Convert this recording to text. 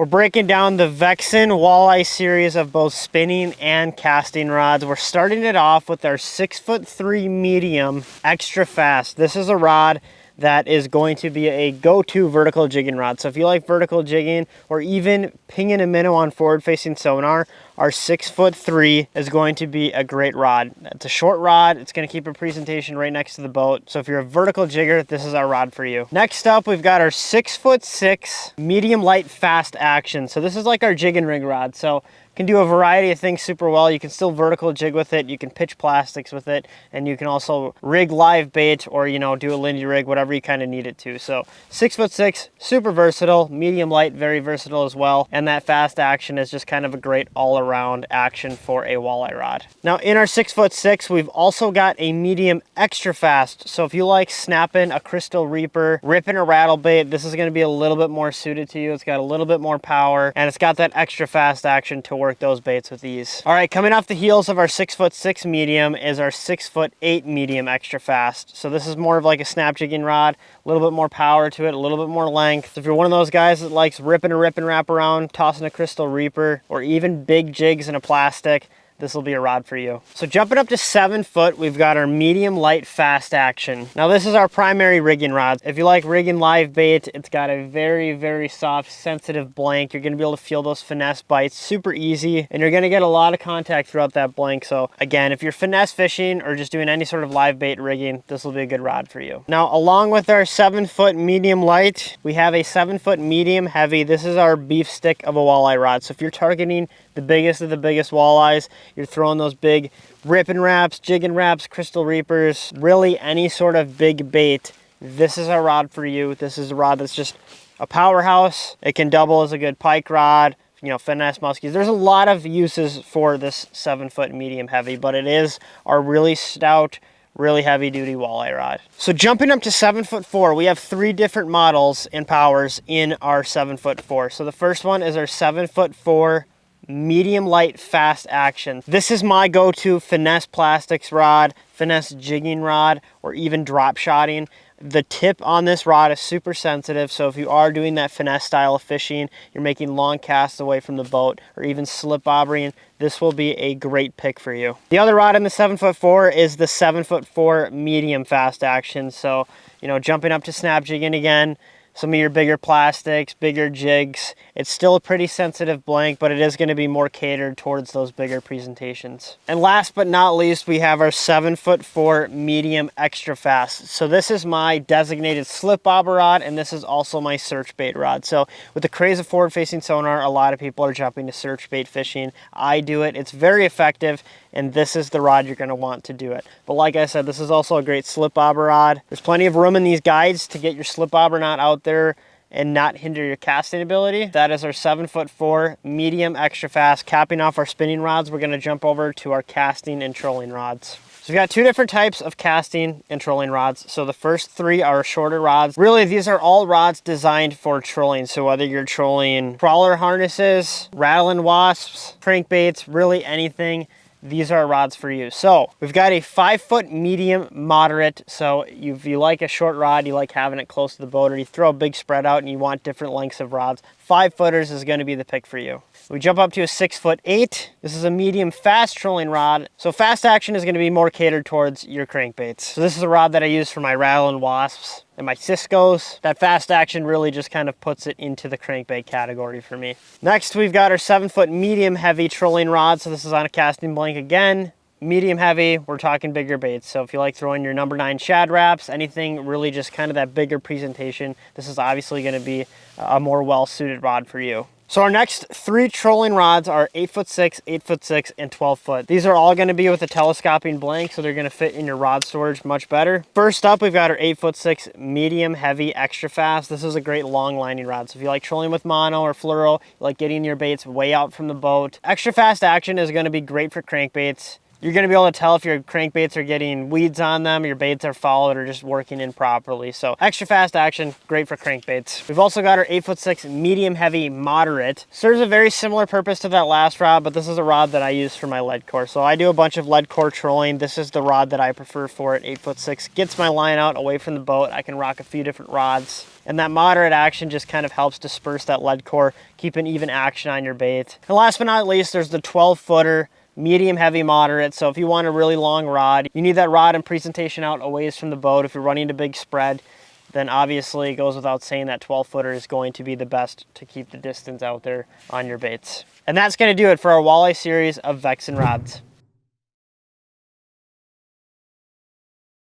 We're breaking down the Vexan Walleye series of both spinning and casting rods. We're starting it off with our 6'3" medium extra fast. This is a rod that is going to be a go-to vertical jigging rod. So if you like vertical jigging or even pinging a minnow on forward-facing sonar, our 6'3" is going to be a great rod. It's a short rod. It's going to keep a presentation right next to the boat. So if you're a vertical jigger, this is our rod for you. Next up, we've got our 6'6" medium light fast action. So this is like our jig and rig rod. So can do a variety of things super well. You can still vertical jig with it. You can pitch plastics with it, and you can also rig live bait or, you know, do a Lindy rig, whatever you kind of need it to. So 6'6", super versatile, medium light, very versatile as well. And that fast action is just kind of a great all-around action for a walleye rod. Now in our 6'6", we've also got a medium extra fast. So if you like snapping a crystal reaper, ripping a rattle bait, this is going to be a little bit more suited to you. It's got a little bit more power, and it's got that extra fast action to work those baits with ease. All right, coming off the heels of our 6'6" medium is our 6'8" medium extra fast. So this is more of like a snap jigging rod, a little bit more power to it, a little bit more length. So if you're one of those guys that likes ripping a rip and wrap around, tossing a crystal reaper, or even big jigs in a plastic, this will be a rod for you. So jumping up to 7 foot, we've got our medium light fast action. Now this is our primary rigging rod. If you like rigging live bait, it's got a very, very soft, sensitive blank. You're gonna be able to feel those finesse bites super easy, and you're gonna get a lot of contact throughout that blank. So again, if you're finesse fishing or just doing any sort of live bait rigging, this will be a good rod for you. Now, along with our 7 foot medium light, we have a 7 foot medium heavy. This is our beef stick of a walleye rod. So if you're targeting the biggest of the biggest walleyes, you're throwing those big rip and wraps, jig and wraps, crystal reapers, really any sort of big bait, this is a rod for you. This is a rod that's just a powerhouse. It can double as a good pike rod, you know, finesse muskies. There's a lot of uses for this 7 foot medium heavy, but it is our really stout, really heavy duty walleye rod. So jumping up to 7'4", we have 3 different models and powers in our 7'4". So the first one is our 7'4" medium light fast action. This is my go-to finesse plastics rod, finesse jigging rod, or even drop shotting. The tip on this rod is super sensitive, so if you are doing that finesse style of fishing, you're making long casts away from the boat, or even slip bobbering, this will be a great pick for you. The other rod in the 7'4" is the 7'4" medium fast action. So, you know, jumping up to snap jigging again, some of your bigger plastics, bigger jigs. It's still a pretty sensitive blank, but it is going to be more catered towards those bigger presentations. And last but not least, we have our 7'4" medium extra fast. So this is my designated slip bobber rod, and this is also my search bait rod. So with the craze of forward-facing sonar, a lot of people are jumping to search bait fishing. I do it. It's very effective, and this is the rod you're going to want to do it. But like I said, this is also a great slip bobber rod. There's plenty of room in these guides to get your slip bobber knot out there and not hinder your casting ability. That is our 7'4" medium extra fast. Capping off our spinning rods, we're gonna jump over to our casting and trolling rods. So we've got 2 different types of casting and trolling rods. So the first 3 are shorter rods. Really, these are all rods designed for trolling. So whether you're trolling crawler harnesses, rattling wasps, crankbaits, really anything, these are rods for you. So we've got a 5 foot medium moderate. So if you like a short rod, you like having it close to the boat, or you throw a big spread out and you want different lengths of rods, 5 footers is going to be the pick for you. We jump up to a 6'8". This is a medium fast trolling rod. So fast action is going to be more catered towards your crankbaits. So this is a rod that I use for my rattling wasps and my Cisco's. That fast action really just kind of puts it into the crankbait category for me. Next, we've got our 7 foot medium heavy trolling rod. So this is on a casting blank again. Medium heavy, we're talking bigger baits. So if you like throwing your number 9 shad wraps, anything really just kind of that bigger presentation, this is obviously going to be a more well-suited rod for you. So our next 3 trolling rods are 8'6", 8'6", and 12 foot. These are all going to be with a telescoping blank, so they're going to fit in your rod storage much better. First up, we've got our 8'6" medium heavy extra fast. This is a great long lining rod. So if you like trolling with mono or fluoro, you like getting your baits way out from the boat, extra fast action is going to be great for crankbaits. You're gonna be able to tell if your crankbaits are getting weeds on them, your baits are followed, or just working improperly. So extra fast action, great for crankbaits. We've also got our 8'6" medium heavy moderate. Serves a very similar purpose to that last rod, but this is a rod that I use for my lead core. So I do a bunch of lead core trolling. This is the rod that I prefer for it, 8'6". Gets my line out away from the boat. I can rock a few different rods. And that moderate action just kind of helps disperse that lead core, keep an even action on your bait. And last but not least, there's the 12-footer medium heavy moderate. So if you want a really long rod, you need that rod and presentation out a ways from the boat. If you're running a big spread, then obviously it goes without saying that 12-footer is going to be the best to keep the distance out there on your baits. And that's going to do it for our walleye series of Vexan rods.